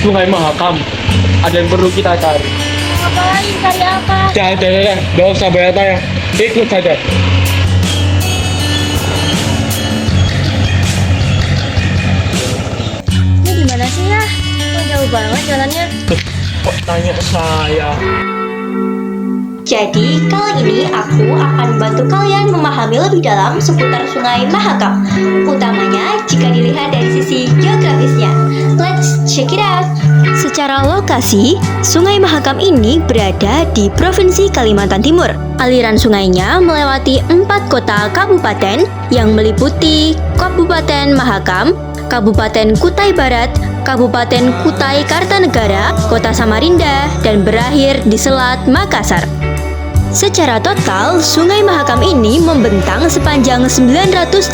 Sungai Mahakam. Ada yang perlu kita cari. Ngapain? Cari apa? Dah, gak usah banyak tanya. Ikut saja. Ini di mana sih ya? Kok jauh banget jalannya? Kok tanya saya? Jadi, kali ini aku akan membantu kalian memahami lebih dalam seputar Sungai Mahakam, utamanya jika dilihat dari sisi geografisnya. Let's check it out. Secara lokasi, Sungai Mahakam ini berada di Provinsi Kalimantan Timur. Aliran sungainya melewati 4 kota kabupaten yang meliputi Kabupaten Mahakam, Kabupaten Kutai Barat, Kabupaten Kutai Kartanegara, Kota Samarinda, dan berakhir di Selat Makassar. Secara total, Sungai Mahakam ini membentang sepanjang 980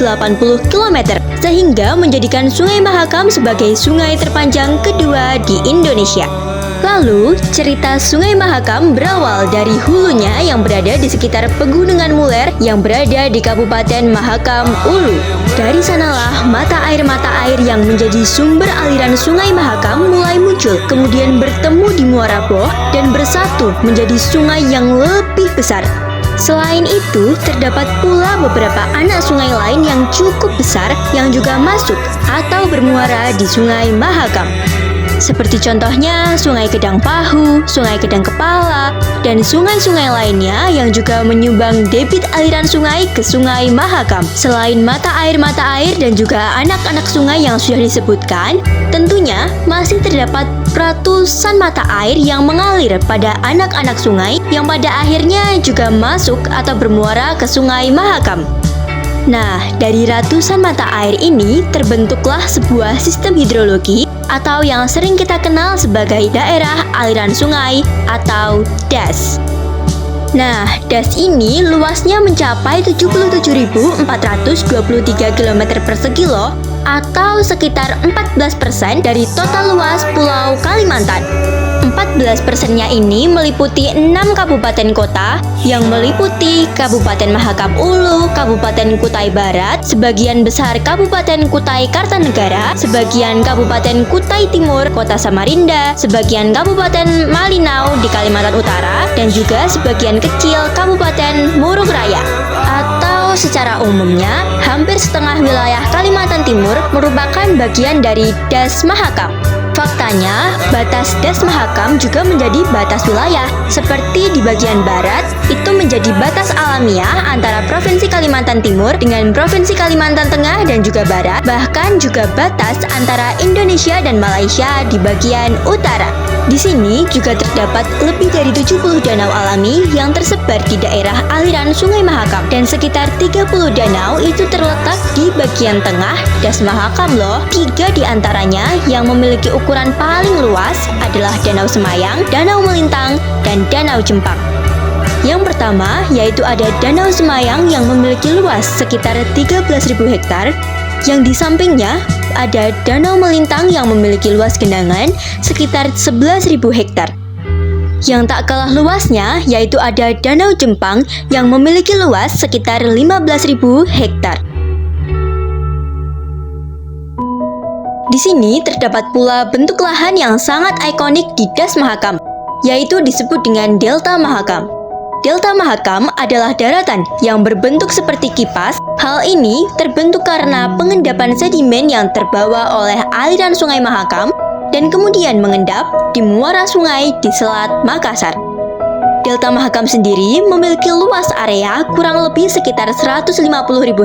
km, sehingga menjadikan Sungai Mahakam sebagai sungai terpanjang kedua di Indonesia. Lalu, cerita Sungai Mahakam berawal dari hulunya yang berada di sekitar Pegunungan Muler yang berada di Kabupaten Mahakam Ulu. Dari sanalah mata air yang menjadi sumber aliran Sungai Mahakam mulai muncul, kemudian bertemu di Muara Boh dan bersatu menjadi sungai yang lebih besar. Selain itu, terdapat pula beberapa anak sungai lain yang cukup besar yang juga masuk atau bermuara di Sungai Mahakam. Seperti contohnya Sungai Kedang Pahu, Sungai Kedang Kepala, dan sungai-sungai lainnya yang juga menyumbang debit aliran sungai ke Sungai Mahakam. Selain mata air dan juga anak-anak sungai yang sudah disebutkan, tentunya masih terdapat ratusan mata air yang mengalir pada anak-anak sungai yang pada akhirnya juga masuk atau bermuara ke Sungai Mahakam. Nah, dari ratusan mata air ini terbentuklah sebuah sistem hidrologi atau yang sering kita kenal sebagai daerah aliran sungai atau DAS. Nah, DAS ini luasnya mencapai 77.423 km persegi loh, atau sekitar 14% dari total luas Pulau Kalimantan. 14%-nya ini meliputi 6 kabupaten kota yang meliputi Kabupaten Mahakam Ulu, Kabupaten Kutai Barat, sebagian besar Kabupaten Kutai Kartanegara, sebagian Kabupaten Kutai Timur, Kota Samarinda, sebagian Kabupaten Malinau di Kalimantan Utara, dan juga sebagian kecil Kabupaten Murug Raya. Atau secara umumnya, hampir setengah wilayah Kalimantan Timur merupakan bagian dari DAS Mahakam. Faktanya, batas DAS Mahakam juga menjadi batas wilayah. Seperti di bagian barat, itu menjadi batas alamiah antara Provinsi Kalimantan Timur dengan Provinsi Kalimantan Tengah dan juga Barat, bahkan juga batas antara Indonesia dan Malaysia di bagian utara. Di sini juga terdapat lebih dari 70 danau alami yang tersebar di daerah aliran Sungai Mahakam, dan sekitar 30 danau itu terletak di bagian tengah DAS Mahakam loh. 3 di antaranya yang memiliki ukuran paling luas adalah Danau Semayang, Danau Melintang, dan Danau Jempang. Yang pertama yaitu ada Danau Semayang yang memiliki luas sekitar 13.000 hektar. Yang di sampingnya ada Danau Melintang yang memiliki luas genangan sekitar 11.000 hektar. Yang tak kalah luasnya yaitu ada Danau Jempang yang memiliki luas sekitar 15.000 hektar. Di sini terdapat pula bentuk lahan yang sangat ikonik di DAS Mahakam, yaitu disebut dengan Delta Mahakam. Delta Mahakam adalah daratan yang berbentuk seperti kipas. Hal ini terbentuk karena pengendapan sedimen yang terbawa oleh aliran Sungai Mahakam dan kemudian mengendap di muara sungai di Selat Makassar. Delta Mahakam sendiri memiliki luas area kurang lebih sekitar 150.000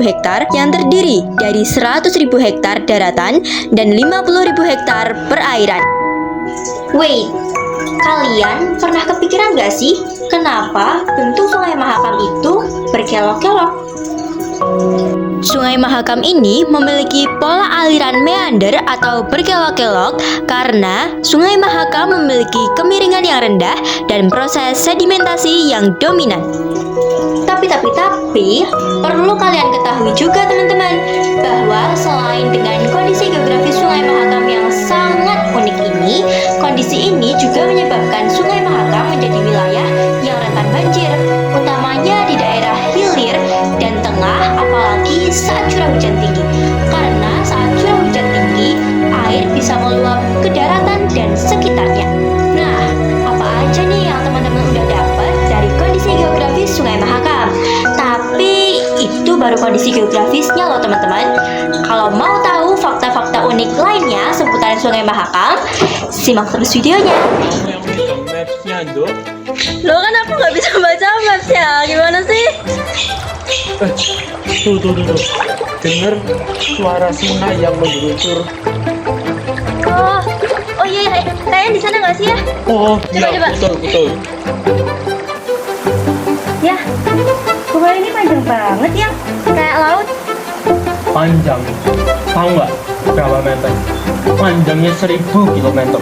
hektar yang terdiri dari 100.000 hektar daratan dan 50.000 hektar perairan. Wait, kalian pernah kepikiran gak sih kenapa bentuk Sungai Mahakam itu berkelok-kelok? Sungai Mahakam ini memiliki pola aliran meander atau berkelok-kelok karena Sungai Mahakam memiliki kemiringan yang rendah dan proses sedimentasi yang dominan. Tapi perlu kalian ketahui juga teman-teman bahwa selain dengan kondisi geografis Sungai Mahakam yang sangat unik ini, kondisi ini juga menyebabkan Sungai Mahakam menjadi wilayah yang rentan banjir, utamanya di daerah hilir dan tengah, apalagi saat curah hujan tinggi. Karena saat curah hujan tinggi, air bisa meluap ke daratan dan kondisi geografisnya loh teman-teman. Kalau mau tahu fakta-fakta unik lainnya seputar Sungai Mahakam, simak terus videonya. Kamu yang bisa mapsnya, Dok. Loh kan aku nggak bisa baca maps ya. Gimana sih? Tuh. Dengar suara sungai yang mengerucur. Oh iya, kayaknya di sana nggak sih ya? Oh, Coba. iya, betul. Ya, sungai ini panjang banget ya. Kayak laut. Panjang. Tahu nggak berapa meter? Panjangnya 1000 kilometer.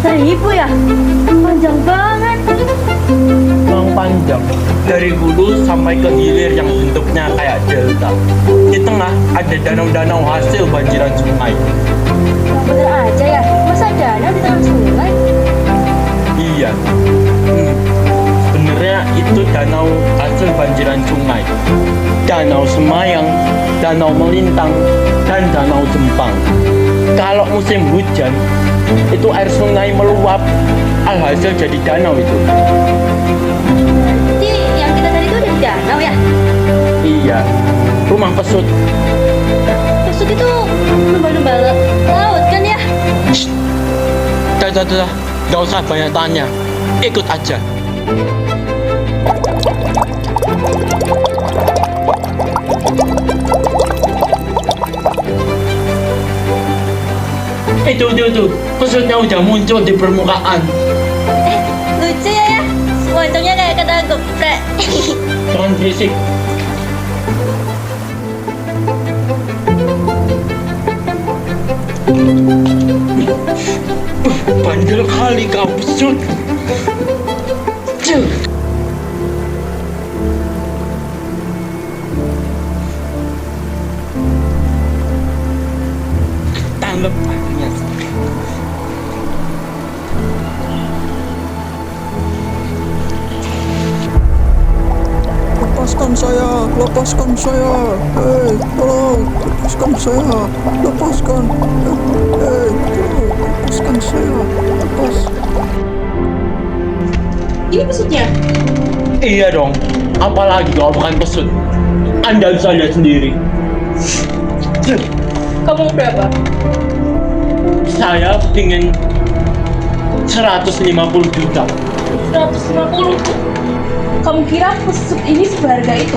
1000 ya? Panjang banget. Memang panjang. Dari hulu sampai ke hilir yang bentuknya kayak delta. Di tengah ada danau-danau hasil banjiran sungai. Bener aja ya. Masa danau di tengah sungai? Iya. Sebenarnya itu danau hasil banjiran sungai. Danau Semayang, Danau Melintang, dan Danau Jempang. Kalau musim hujan, itu air sungai meluap, alhasil jadi danau itu. Jadi yang kita tadi itu dari danau ya? Iya, rumah pesut. Pesut itu lumba-lumba laut kan ya? Dah, gak usah banyak tanya, ikut aja. Itu, pesutnya udah muncul di permukaan. Lucu ya? Wajahnya kayak kena geprek. Jangan berisik. Bandel kali kau pesut. Cuh. Tanggap akhirnya. Lepaskan saya, hei, tolong, lepaskan saya, lepaskan saya, lepas. Ini pesutnya? Iya dong, apalagi kalau bukan pesut. Anda bisa lihat sendiri. Kamu berapa? Saya ingin 150 juta. 150. Kamu kira pesut ini seberharga itu?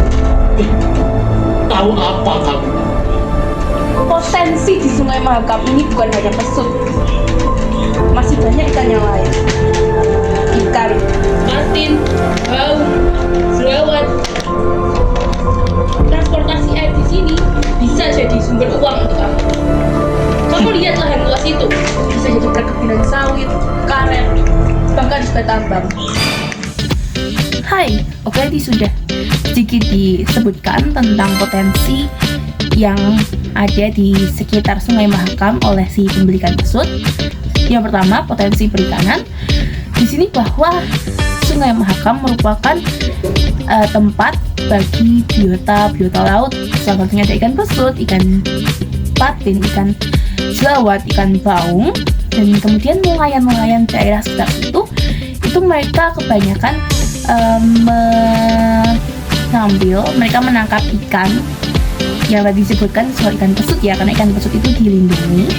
Tahu apa kamu? Potensi di Sungai Mahakam ini bukan hanya pesut, masih banyak ikan yang lain. Ikan martin, bau, selawat. Transportasi air di sini bisa jadi sumber uang untuk kamu. Kamu lihat lahan luas itu, bisa jadi perkebunan sawit, karet, bahkan juga tambang. Hai, oke tadi sudah sedikit disebutkan tentang potensi yang ada di sekitar Sungai Mahakam oleh si pembelikan pesut. Yang pertama, potensi perikanan. Di sini bahwa Sungai Mahakam merupakan tempat bagi biota laut. Salah satunya ada ikan pesut, ikan patin, ikan jelawat, ikan baung, dan kemudian nelayan-nelayan daerah sekitar itu mereka kebanyakan mereka menangkap ikan yang tadi disebutkan soal ikan pesut ya, karena ikan pesut itu dilindungi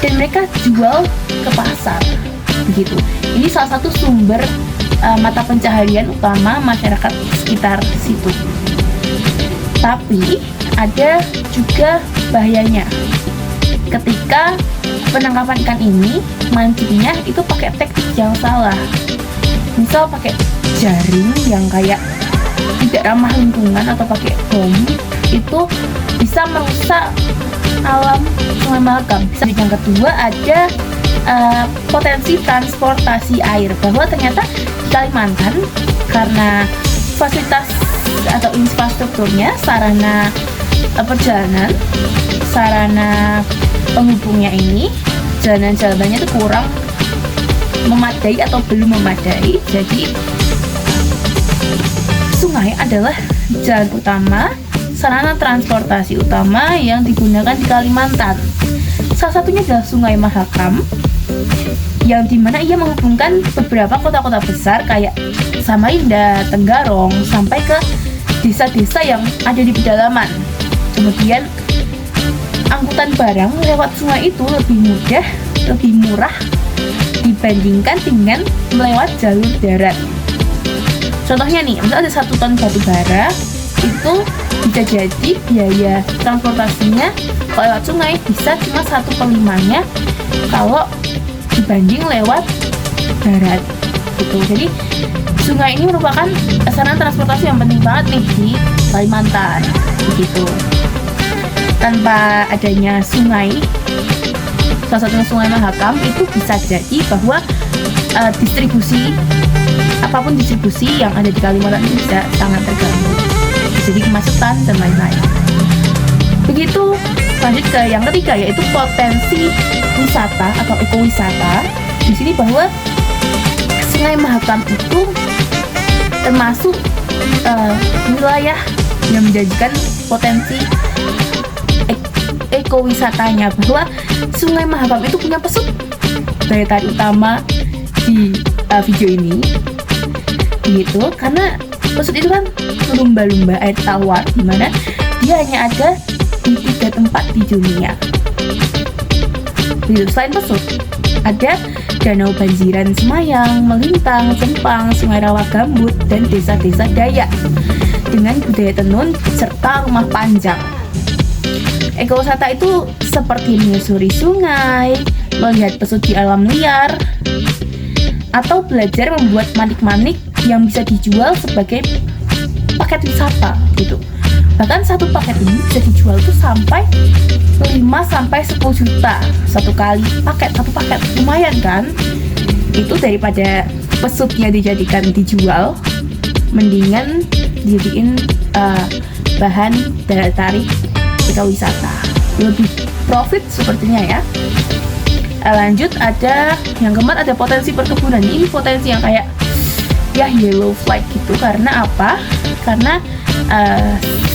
dan mereka jual ke pasar begitu. Ini salah satu sumber mata pencaharian utama masyarakat sekitar situ. Tapi ada juga bahayanya ketika penangkapan ikan ini, mancingnya itu pakai teknik yang salah. Misal pakai jaring yang kayak tidak ramah lingkungan atau pakai bom, itu bisa merusak alam Sungai Mahakam. Yang kedua ada potensi transportasi air, bahwa ternyata di Kalimantan karena fasilitas atau infrastrukturnya, sarana perjalanan, sarana penghubungnya ini, jalan-jalannya itu kurang memadai atau belum memadai. Jadi sungai adalah jalan utama, sarana transportasi utama yang digunakan di Kalimantan. Salah satunya adalah Sungai Mahakam, yang dimana ia menghubungkan beberapa kota-kota besar kayak Samarinda, Tenggarong, sampai ke desa-desa yang ada di pedalaman. Kemudian angkutan barang lewat sungai itu lebih mudah, lebih murah dibandingkan dengan melewat jalur darat. Contohnya nih, misalnya ada 1 ton batu bara, itu bisa jadi biaya transportasinya kalau lewat sungai bisa cuma 1/5-nya kalau dibanding lewat darat gitu. Jadi sungai ini merupakan sarana transportasi yang penting banget nih di Kalimantan begitu. Tanpa adanya sungai, salah satunya Sungai Mahakam, itu bisa jadi bahwa apapun distribusi yang ada di Kalimantan itu bisa sangat terganggu, jadi kemacetan dan lain-lain. Begitu. Lanjut ke yang ketiga, yaitu potensi wisata atau ekowisata. Di sini bahwa Sungai Mahakam itu termasuk wilayah yang menjanjikan potensi ekowisatanya, bahwa Sungai Mahakam itu punya pesut. Daya tarik utama di video ini gitu, karena pesut itu kan lumba-lumba air tawar, dimana dia hanya ada di 3 tempat di dunia. Gitu. Selain pesut, ada Danau Banjiran Semayang, Melintang, Jempang, Sungai Rawa Gambut, dan desa-desa Dayak dengan budaya tenun serta rumah panjang. Ekowisata itu seperti menyusuri sungai, melihat pesut di alam liar, atau belajar membuat manik-manik yang bisa dijual sebagai paket wisata gitu. Bahkan satu paket ini bisa dijual tuh sampai 5-10 juta satu paket, lumayan kan? Itu daripada pesutnya dijadikan dijual, mendingan dijadiin bahan daya tarik wisata, lebih profit sepertinya ya. Lanjut, ada yang keempat, ada potensi perkebunan. Ini potensi yang kayak ya yellow flag gitu. Karena apa? Karena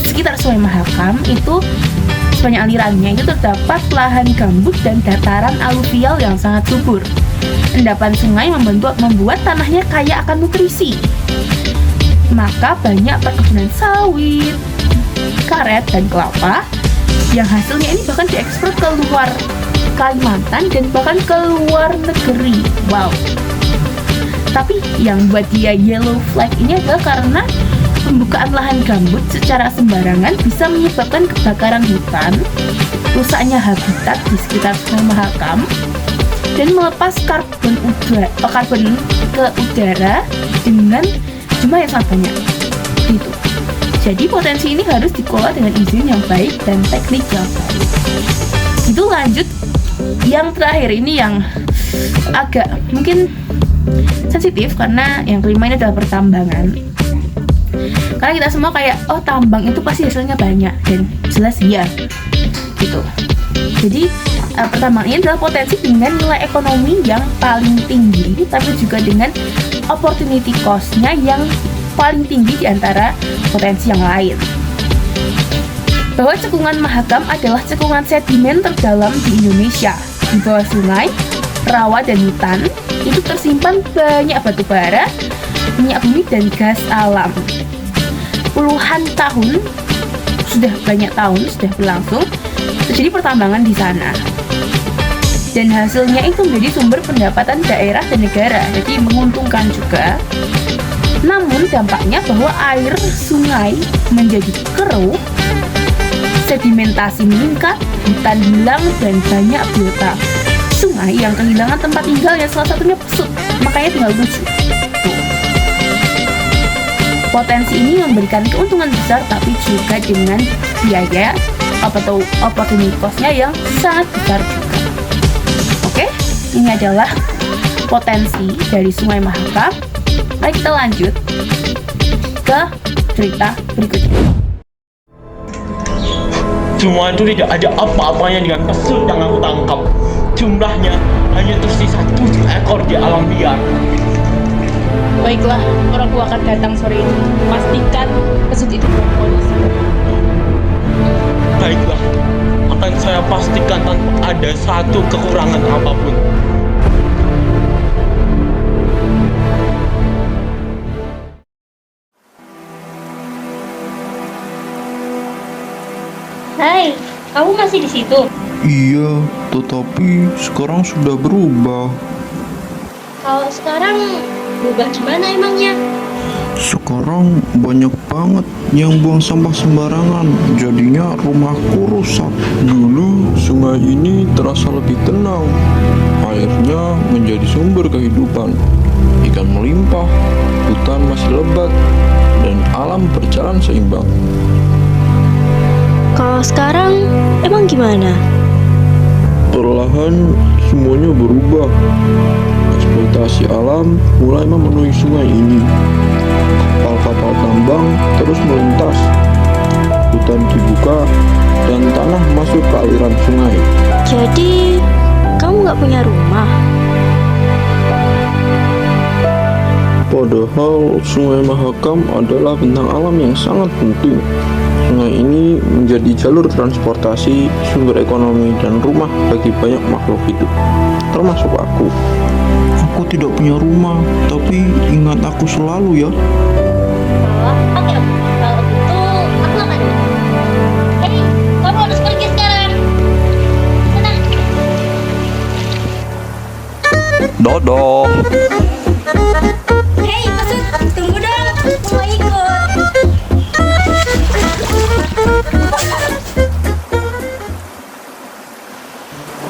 sekitar Sungai Mahakam itu sepanjang alirannya itu terdapat lahan gambut dan dataran aluvial yang sangat subur. Endapan sungai membuat tanahnya kaya akan nutrisi. Maka banyak perkebunan sawit, karet, dan kelapa yang hasilnya ini bahkan diekspor ke luar Kalimantan dan bahkan ke luar negeri. Wow. Tapi yang buat dia yellow flag ini adalah karena pembukaan lahan gambut secara sembarangan bisa menyebabkan kebakaran hutan, rusaknya habitat di sekitar Sungai Mahakam, dan melepas karbon ke udara dengan jumlah yang sangat banyak. Gitu. Jadi potensi ini harus dikelola dengan izin yang baik dan teknik yang baik. Itu. Lanjut, yang terakhir ini yang agak mungkin sensitif, karena yang kelima ini adalah pertambangan. Karena kita semua kayak, oh tambang itu pasti hasilnya banyak, dan jelas iya gitu. Jadi pertambangan ini adalah potensi dengan nilai ekonomi yang paling tinggi, tapi juga dengan opportunity cost-nya yang paling tinggi di antara potensi yang lain. Bahwa cekungan Mahakam adalah cekungan sedimen terdalam di Indonesia. Di bawah sungai, rawa, dan hutan itu tersimpan banyak batu bara, minyak bumi, dan gas alam. Puluhan tahun, banyak tahun sudah berlangsung terjadi pertambangan di sana. Dan hasilnya itu menjadi sumber pendapatan daerah dan negara, jadi menguntungkan juga. Namun dampaknya bahwa air sungai menjadi keruh, sedimentasi meningkat, hutan hilang, dan banyak biota sungai yang kehilangan tempat tinggalnya, salah satunya pesut. Makanya tinggal lucu. Potensi ini memberikan keuntungan besar, tapi juga dengan biaya atau opportunity cost-nya yang sangat besar juga. Oke, ini adalah potensi dari Sungai Mahakam. Mari kita lanjut ke cerita berikutnya. Semua itu tidak ada apa-apanya dengan pesut yang aku tangkap. Jumlahnya hanya tersisa 7 ekor di alam liar. Baiklah, orang tua akan datang sore ini. Pastikan pesut itu bukan polisi. Baiklah, akan saya pastikan tanpa ada satu kekurangan apapun. Hai, kamu masih di situ? Iya, tetapi sekarang sudah berubah. Kalau sekarang berubah gimana emangnya? Sekarang banyak banget yang buang sampah sembarangan, jadinya rumahku rusak. Dulu sungai ini terasa lebih tenang, airnya menjadi sumber kehidupan. Ikan melimpah, hutan masih lebat, dan alam berjalan seimbang. Kalau sekarang emang gimana? Perlahan semuanya berubah. Eksploitasi alam mulai memenuhi sungai ini. Kapal-kapal tambang terus melintas. Hutan dibuka dan tanah masuk ke aliran sungai. Jadi, kamu nggak punya rumah? Padahal Sungai Mahakam adalah bentang alam yang sangat penting. Sungai ini menjadi jalur transportasi, sumber ekonomi, dan rumah bagi banyak makhluk hidup, termasuk aku. Aku tidak punya rumah, tapi ingat aku selalu ya. Oh, oke. Kalau gitu, aku akan. Hei, kamu harus pergi sekarang. Sana. Dadah. Hei, Masud, tunggu dong. Aku mau ikut.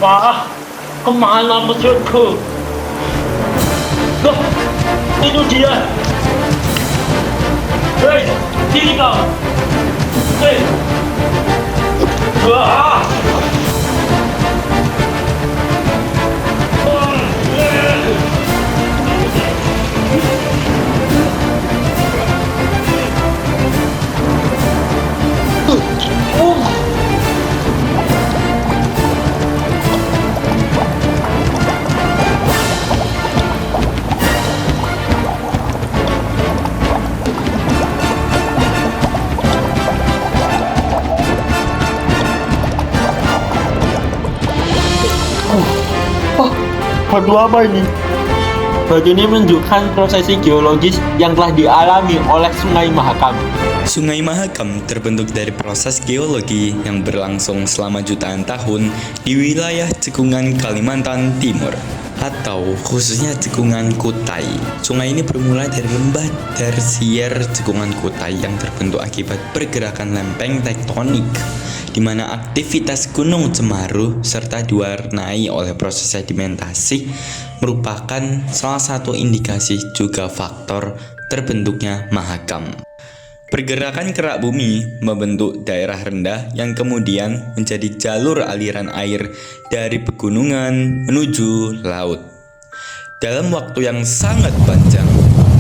Wah, kemana maksudku? Loh, itu dia. Hei, sini kau. Hei. Wah. Batu apa ini? Batu ini menunjukkan prosesi geologis yang telah dialami oleh Sungai Mahakam. Sungai Mahakam terbentuk dari proses geologi yang berlangsung selama jutaan tahun di wilayah Cekungan Kalimantan Timur atau khususnya Cekungan Kutai. Sungai ini bermula dari lembah tersier Cekungan Kutai yang terbentuk akibat pergerakan lempeng tektonik, di mana aktivitas Gunung Semeru serta diwarnai oleh proses sedimentasi merupakan salah satu indikasi juga faktor terbentuknya Mahakam. Pergerakan kerak bumi membentuk daerah rendah yang kemudian menjadi jalur aliran air dari pegunungan menuju laut. Dalam waktu yang sangat panjang,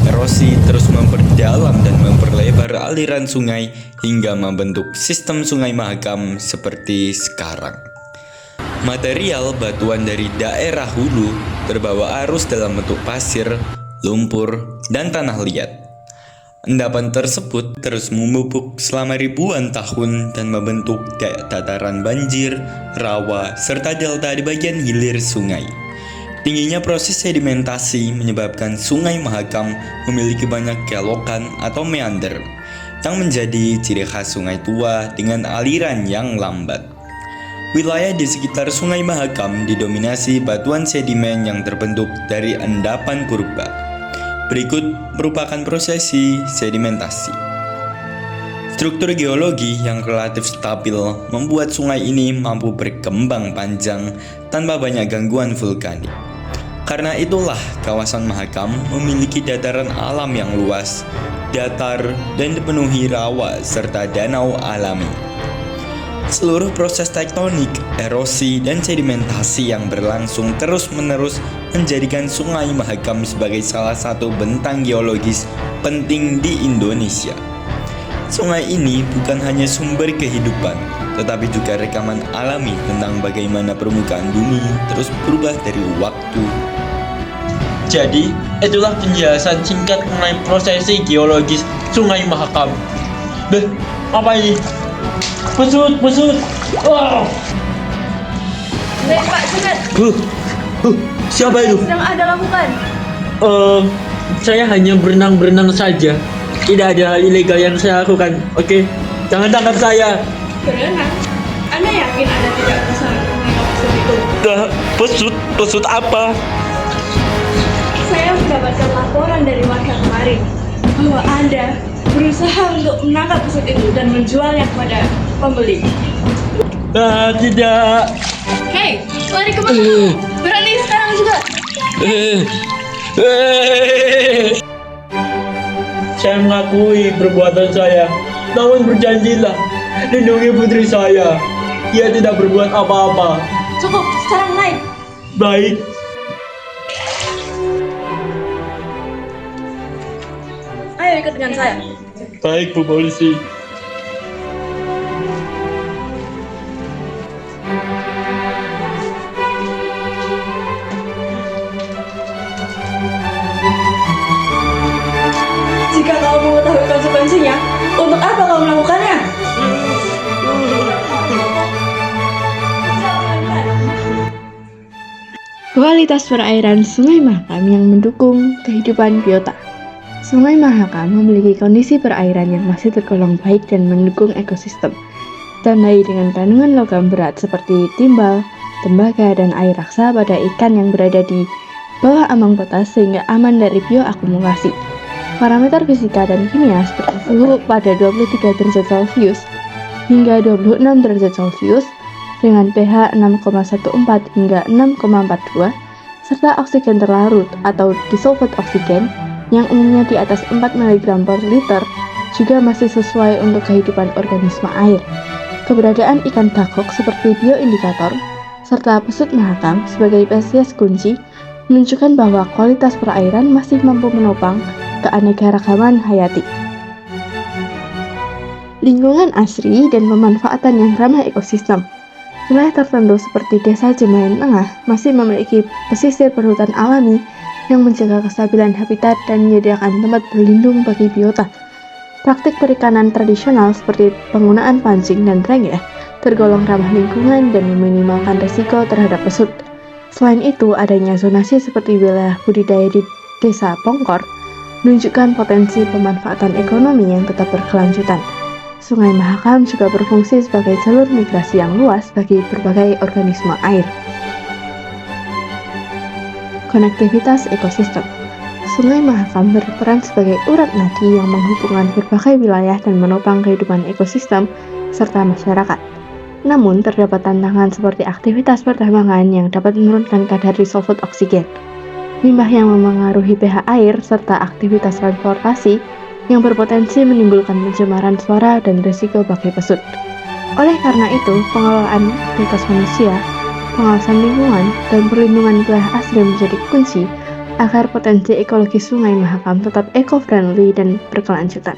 erosi terus memperdalam dan memperlebar aliran sungai hingga membentuk sistem Sungai Mahakam seperti sekarang. Material batuan dari daerah hulu terbawa arus dalam bentuk pasir, lumpur, dan tanah liat. Endapan tersebut terus memupuk selama ribuan tahun dan membentuk dataran banjir, rawa, serta delta di bagian hilir sungai. Tingginya proses sedimentasi menyebabkan Sungai Mahakam memiliki banyak kelokan atau meander, yang menjadi ciri khas sungai tua dengan aliran yang lambat. Wilayah di sekitar Sungai Mahakam didominasi batuan sedimen yang terbentuk dari endapan purba. Berikut merupakan prosesi sedimentasi. Struktur geologi yang relatif stabil membuat sungai ini mampu berkembang panjang tanpa banyak gangguan vulkanik. Karena itulah kawasan Mahakam memiliki dataran alam yang luas, datar, dan dipenuhi rawa serta danau alami. Seluruh proses tektonik, erosi, dan sedimentasi yang berlangsung terus-menerus menjadikan Sungai Mahakam sebagai salah satu bentang geologis penting di Indonesia. Sungai ini bukan hanya sumber kehidupan, tetapi juga rekaman alami tentang bagaimana permukaan bumi terus berubah dari waktu. Jadi, itulah penjelasan singkat mengenai prosesi geologis Sungai Mahakam. Beh, apa ini? Busut. Wow. Baik Pak, cepat. Siapa itu? Sedang ada lakukan. Saya hanya berenang saja. Tidak ada hal ilegal yang saya lakukan. Oke, jangan tangkap saya. Berenang. Pesut apa? Saya mendapatkan laporan dari warga kemarin bahwa Anda berusaha untuk menangkap pesut itu dan menjualnya kepada pembeli. Tidak. Hei, lari kemana? Berani sekarang juga. Saya mengakui perbuatan saya, namun berjanjilah lindungi putri saya. Ia tidak berbuat apa-apa. Cukup, sekarang naik. Baik. Ayo ikut dengan saya. Baik, Bu Polisi. Jika kau mengetahui konsekuensinya, untuk apa kau melakukannya? Kualitas perairan Sungai Mahakam yang mendukung kehidupan biota. Sungai Mahakam memiliki kondisi perairan yang masih tergolong baik dan mendukung ekosistem. Ditandai dengan kandungan logam berat seperti timbal, tembaga, dan air raksa pada ikan yang berada di bawah ambang batas sehingga aman dari bioakumulasi. Parameter fisika dan kimia seperti suhu pada 23 derajat Celcius hingga 26 derajat Celcius dengan pH 6,14 hingga 6,42 serta oksigen terlarut atau disulfat oksigen yang umumnya di atas 4 mg per liter juga masih sesuai untuk kehidupan organisme air. Keberadaan ikan bakok seperti bioindikator serta pesut mahakam sebagai spesies kunci menunjukkan bahwa kualitas perairan masih mampu menopang keanekaragaman hayati. Lingkungan asri dan pemanfaatan yang ramah ekosistem. Wilayah tertentu seperti Desa Jemayan Tengah masih memiliki pesisir berhutan alami yang menjaga kestabilan habitat dan menyediakan tempat berlindung bagi biota. Praktik perikanan tradisional seperti penggunaan pancing dan rengeh tergolong ramah lingkungan dan meminimalkan risiko terhadap pesut. Selain itu, adanya zonasi seperti wilayah budidaya di Desa Pongkor menunjukkan potensi pemanfaatan ekonomi yang tetap berkelanjutan. Sungai Mahakam juga berfungsi sebagai jalur migrasi yang luas bagi berbagai organisme air. Konektivitas ekosistem. Sungai Mahakam berperan sebagai urat nadi yang menghubungkan berbagai wilayah dan menopang kehidupan ekosistem serta masyarakat. Namun, terdapat tantangan seperti aktivitas pertambangan yang dapat menurunkan kadar disulfat oksigen, limbah yang memengaruhi pH air, serta aktivitas transportasi yang berpotensi menimbulkan pencemaran suara dan risiko bagi pesut. Oleh karena itu, pengelolaan aktivitas manusia, pengawasan lingkungan, dan perlindungan wilayah asli menjadi kunci agar potensi ekologi Sungai Mahakam tetap eco-friendly dan berkelanjutan.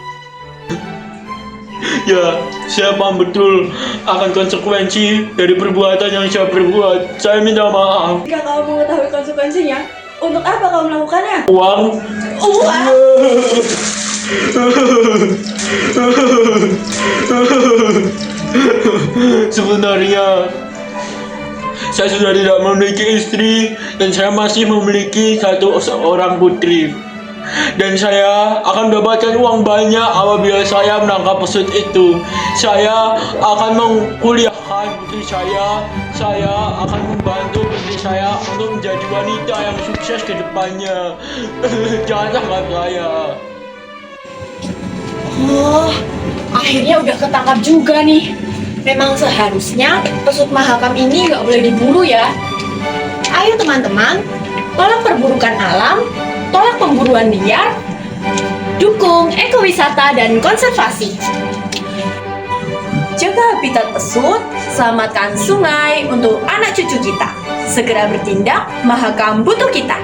Ya, saya paham betul akan konsekuensi dari perbuatan yang saya perbuat. Saya minta maaf. Jika kau mengetahui konsekuensinya, untuk apa kau melakukannya? Uang. Uang? Sebenarnya saya sudah tidak memiliki istri dan saya masih memiliki seorang putri. Dan saya akan mendapatkan uang banyak apabila saya menangkap pesut itu. Saya akan mengkuliahkan putri saya. Saya akan membantu putri saya untuk menjadi wanita yang sukses ke depannya. Jangan tangkap saya. Oh, akhirnya udah ketangkap juga nih. Memang seharusnya pesut mahakam ini nggak boleh diburu ya. Ayo teman-teman, tolak perburukan alam, tolak pemburuan liar, dukung ekowisata dan konservasi. Jaga habitat pesut, selamatkan sungai untuk anak cucu kita. Segera bertindak, Mahakam butuh kita.